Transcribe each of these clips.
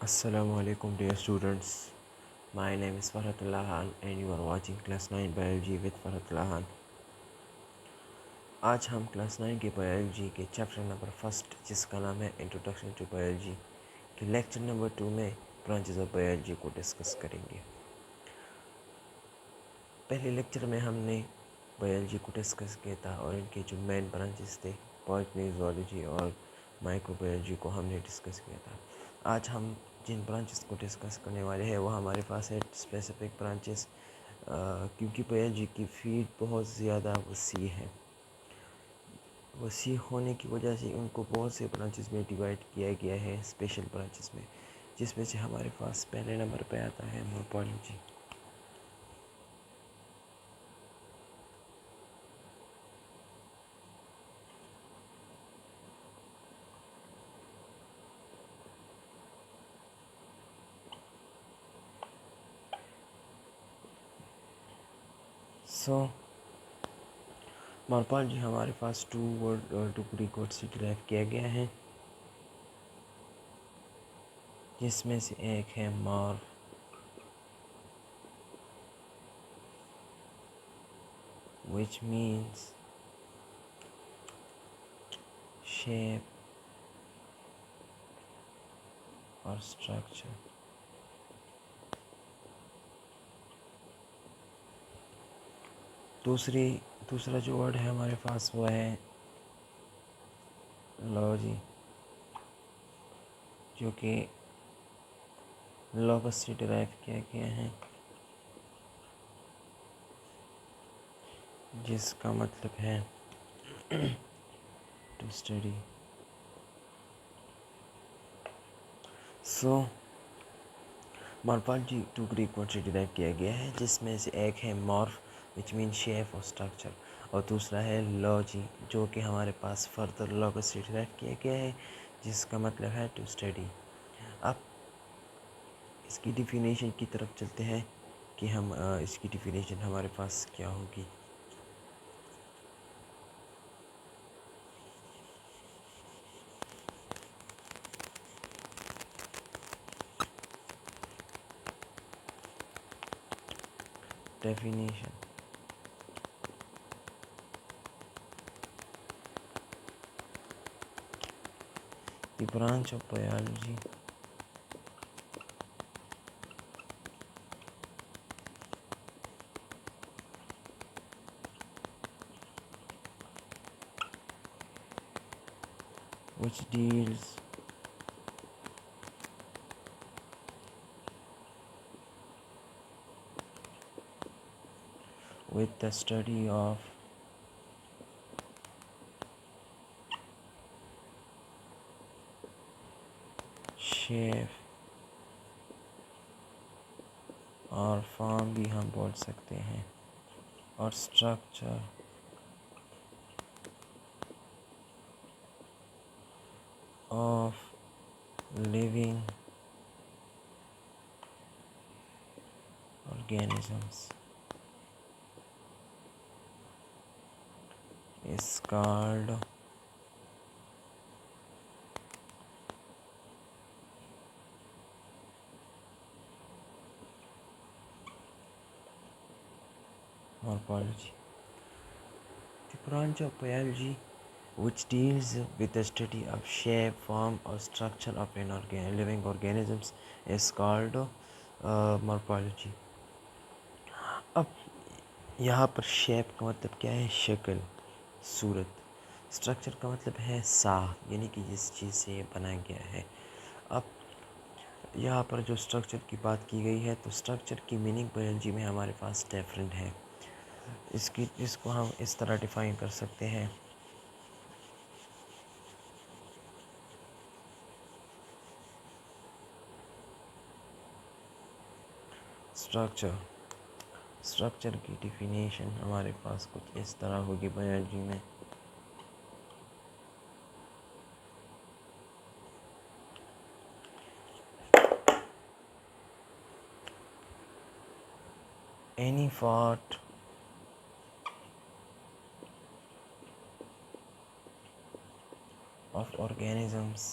Assalamu alaikum dear students. My name is Farhatullah Khan and you are watching class 9 biology with Farhatullah Khan. आज हम class 9 के biology के chapter number first जिसका नाम है introduction to biology के lecture number 2 में branches of biology को डिस्कस करेंगे। पहले लेक्चर में हमने बायोलॉजी को डिस्कस किया था और इनके जो मेन ब्रांचेस थे बॉटनी, ज़ूलॉजी और माइक्रोबायोलॉजी को हमने डिस्कस किया था। आज हम जिन ब्रांचेस को डिस्कस करने वाले हैं वो हमारे पास है स्पेसिफिक ब्रांचेस, क्योंकि बायोलॉजी की फील्ड बहुत ज़्यादा वसी है। वसी होने की वजह से उनको बहुत से ब्रांचेस में डिवाइड किया गया है स्पेशल ब्रांचेस में, जिसमें से हमारे पास पहले नंबर पे आता है मॉर्फोलॉजी। मॉर्फोलॉजी हमारे पास टू ग्रीक वर्ड से डिराइव किया गया है, जिसमें से एक है morph which means shape or structure। दूसरा जो वर्ड है हमारे पास वो है लॉजी, जो कि लॉगस से डिराइव किया गया है, जिसका मतलब है to study. Morphology two Greek word से डिराइव किया गया है, जिसमें से एक है मॉर्फ विच मीन शेप और स्ट्रक्चर, और दूसरा है लॉजी जो कि हमारे पास फर्दर लॉगस से डिराइव किया गया है, जिसका मतलब है टू स्टडी। अब इसकी डिफिनेशन की तरफ चलते हैं कि हम इसकी डिफिनेशन हमारे पास क्या होगी। Definition: the branch of biology which deals with the study of shape और फॉर्म भी हम बोल सकते हैं, और structure of living organisms is called morphology. The branch of biology which deals with the study of shape, form or structure of an living organisms is called morphology. अब यहाँ पर शेप का मतलब क्या है? शक्ल, सूरत। स्ट्रक्चर का मतलब है साख, यानी कि जिस चीज़ से ये बनाया गया है। अब यहाँ पर जो स्ट्रक्चर की बात की गई है, तो स्ट्रक्चर की मीनिंग बायोलॉजी में हमारे पास डिफरेंट है। इसको हम इस तरह डिफाइन कर सकते हैं। स्ट्रक्चर की डिफिनेशन हमारे पास कुछ इस तरह होगी बायोलॉजी में। Any part of organisms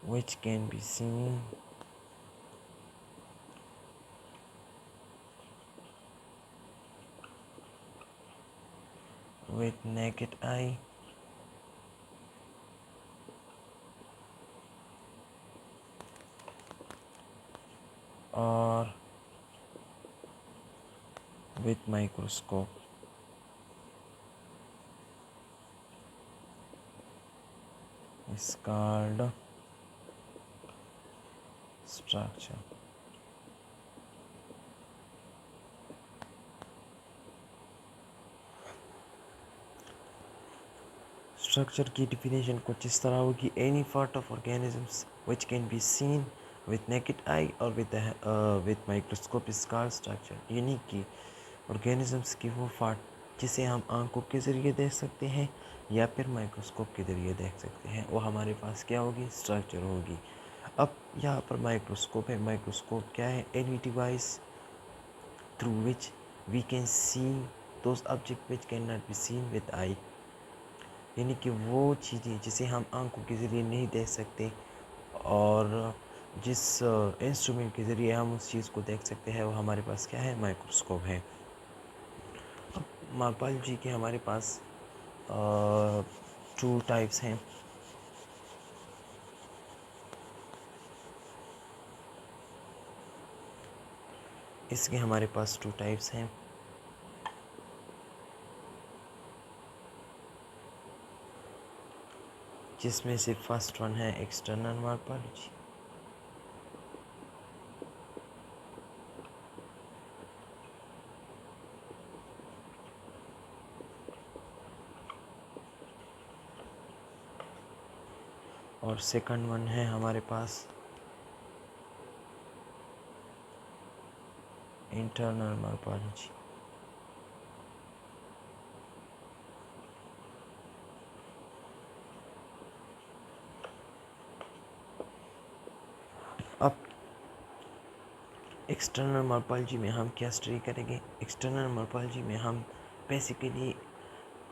which can be seen with naked eye or with microscope. Is called structure. Structure की डिफिनेशन कुछ इस तरह होगी, any part of organisms which can be seen with naked eye और with microscope is called structure. यानी कि organisms की वो पार्ट जिसे हम आंखों के ज़रिए देख सकते हैं या फिर माइक्रोस्कोप के ज़रिए देख सकते हैं, वो हमारे पास क्या होगी, स्ट्रक्चर होगी। अब यहाँ पर माइक्रोस्कोप है। माइक्रोस्कोप क्या है, any device through which we can see those object which can not be seen with eye. यानी कि वो चीज़ें जिसे हम आंखों के ज़रिए नहीं देख सकते और जिस इंस्ट्रूमेंट के ज़रिए हम उस चीज़ को देख सकते हैं, वो हमारे पास क्या है, माइक्रोस्कोप है। अब मार्पाल जी के हमारे पास 2 टाइप्स हैं। इसके हमारे पास 2 टाइप्स हैं। जिसमें से फर्स्ट वन है एक्सटर्नल मॉर्फोलॉजी। और सेकंड वन है हमारे पास इंटरनल मॉर्फोलॉजी। अब एक्सटर्नल मॉर्फोलॉजी में हम क्या स्टडी करेंगे, एक्सटर्नल मॉर्फोलॉजी में हम basically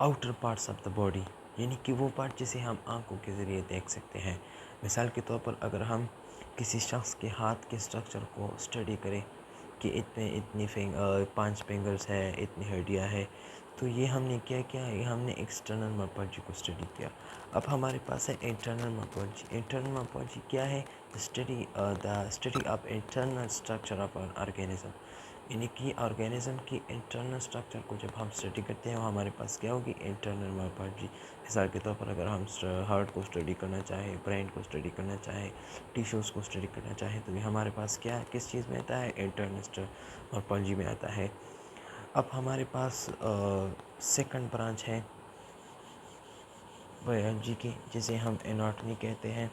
outer parts of the body, यानी कि वो पार्ट जिसे हम आंखों के ज़रिए देख सकते हैं। मिसाल के तौर पर अगर हम किसी शख्स के हाथ के स्ट्रक्चर को स्टडी करें कि इतनी 5 फिंगर्स है, इतनी हड्डियाँ है, तो ये हमने क्या किया, ये हमने एक्सटर्नल मॉर्फोलॉजी को स्टडी किया। अब हमारे पास है इंटरनल मॉर्फोलॉजी। इंटरनल मॉर्फोलॉजी क्या है, the study of internal structure of an organism. यानी कि ऑर्गेनिज्म की इंटरनल स्ट्रक्चर को जब हम स्टडी करते हैं, वो हमारे पास क्या होगी, इंटरनल मॉर्फोलॉजी। मिसाल के तौर पर अगर हम हार्ट को स्टडी करना चाहें, ब्रेन को स्टडी करना चाहें, टिश्यूज़ को स्टडी करना चाहें, तो ये हमारे पास क्या है, किस चीज़ में आता है, इंटरनल मॉर्फोलॉजी में आता है। अब हमारे पास सेकंड ब्रांच है बायोलॉजी की, जिसे हम एनाटॉमी कहते हैं।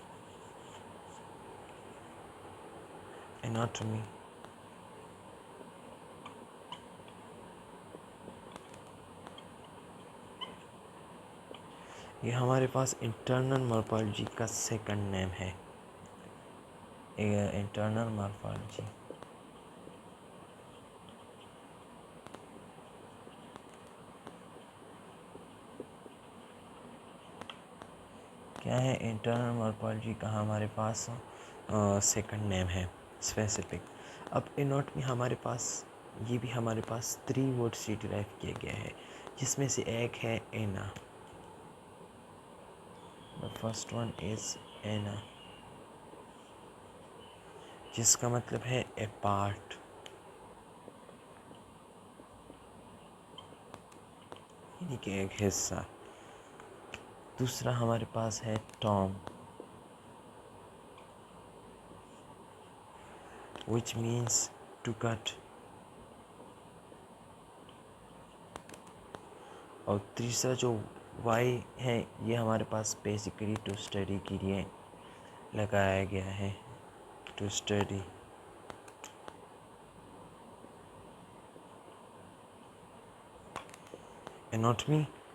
एनाटॉमी ये हमारे पास इंटरनल मॉर्फोलॉजी का सेकंड नेम है, इंटरनल मॉर्फोलॉजी। क्या है, इंटरनल मॉर्फोलॉजी का हमारे पास सेकंड नेम है स्पेसिफिक। अब एनाटॉमी हमारे पास, ये भी हमारे पास 3 वर्ड से डिराइव किया गया है, जिसमें से एक है एना। द फर्स्ट वन इज एना, जिसका मतलब है ए पार्ट। यानी कि एक हिस्सा। दूसरा हमारे पास है Tom, which means to cut। और तीसरा जो वाई है, ये हमारे पास बेसिकली टू स्टडी के लिए लगाया गया है, to study.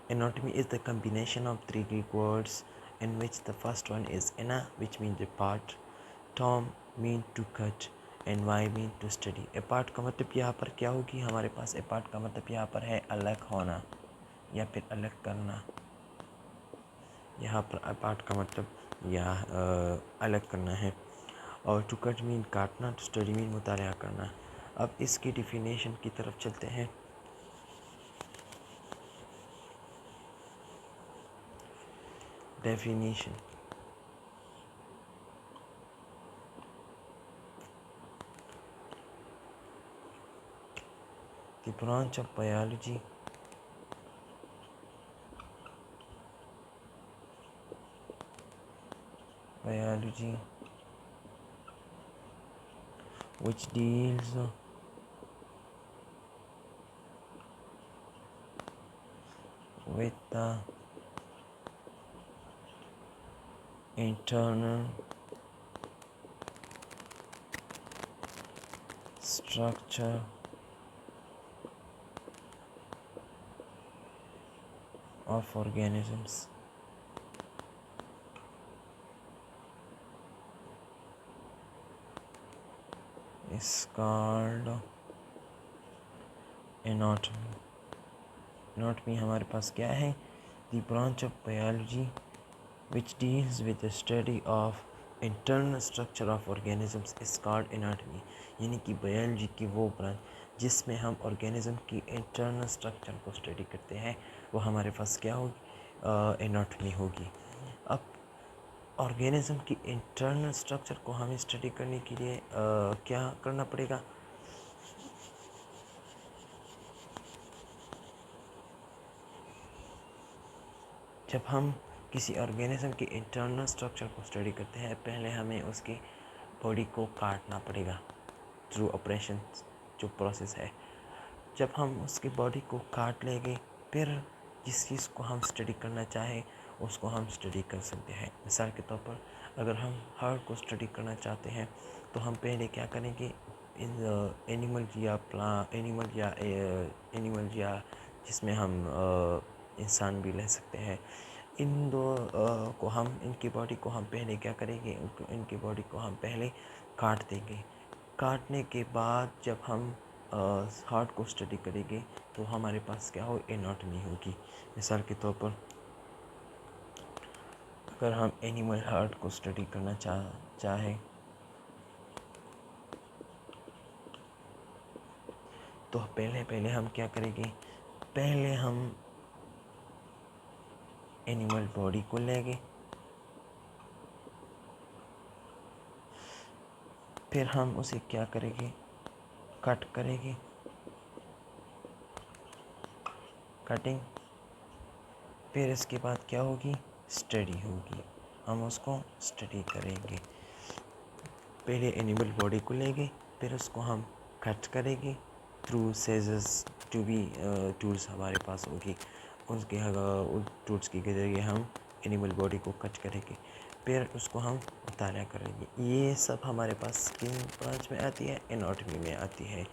Anatomy is the combination of 3 Greek words in which the first one is ana, which means a part, tom mean to cut and y mean to study। a part का मतलब यहाँ पर क्या होगी, हमारे पास a part का मतलब यहाँ पर है अलग होना या फिर अलग करना, यहाँ पर अपार्ट का मतलब या अलग करना है, और टू कट मीन काटना, टू स्टडी मीन मुताला करना। अब इसकी डिफिनेशन की तरफ चलते हैं। Definition: the branch of biology which deals with the internal structure of organisms is called anatomy। Anatomy हमारे पास क्या है? The branch of biology which deals with the study of internal structure of organisms is called anatomy। यानी कि biology की वो branch जिसमें हम organism की इंटरनल स्ट्रक्चर को स्टडी करते हैं, वो हमारे पास क्या होगी? एनाटमी होगी। अब ऑर्गेनिज्म की इंटरनल स्ट्रक्चर को हमें स्टडी करने के लिए क्या करना पड़ेगा? जब हम किसी ऑर्गेनिज्म की इंटरनल स्ट्रक्चर को स्टडी करते हैं, पहले हमें उसकी बॉडी को काटना पड़ेगा थ्रू ऑपरेशन, जो प्रोसेस है। जब हम उसकी बॉडी को काट लेंगे, फिर जिस चीज़ को हम स्टडी करना चाहें उसको हम स्टडी कर सकते हैं। मिसाल के तौर पर अगर हम हार्ट को स्टडी करना चाहते हैं तो हम पहले क्या करेंगे? एनिमल या जिसमें हम इंसान भी ले सकते हैं, इन दो को हम इनकी बॉडी को हम पहले क्या करेंगे? इनकी बॉडी को हम पहले काट देंगे। काटने के बाद जब हम हार्ट को स्टडी करेंगे तो हमारे पास क्या हो? एनाटमी होगी। मिसाल के तौर पर अगर हम एनिमल हार्ट को स्टडी करना चाहें तो पहले हम क्या करेंगे? पहले हम एनिमल बॉडी को लेंगे, फिर हम उसे क्या करेंगे? कट करेंगे, कटिंग। फिर इसके बाद क्या होगी? स्टडी होगी। हम उसको स्टडी करेंगे। पहले एनिमल बॉडी को लेंगे, फिर उसको हम कट करेंगे थ्रू सेजर्स, जो भी टूल्स हमारे पास होगी उसके उन टूल्स के जरिए हम एनिमल बॉडी को कट करेंगे, फिर उसको हम मुताला करेंगे। ये सब हमारे पास किन ब्रांच में आती है? एनाटमी में आती है।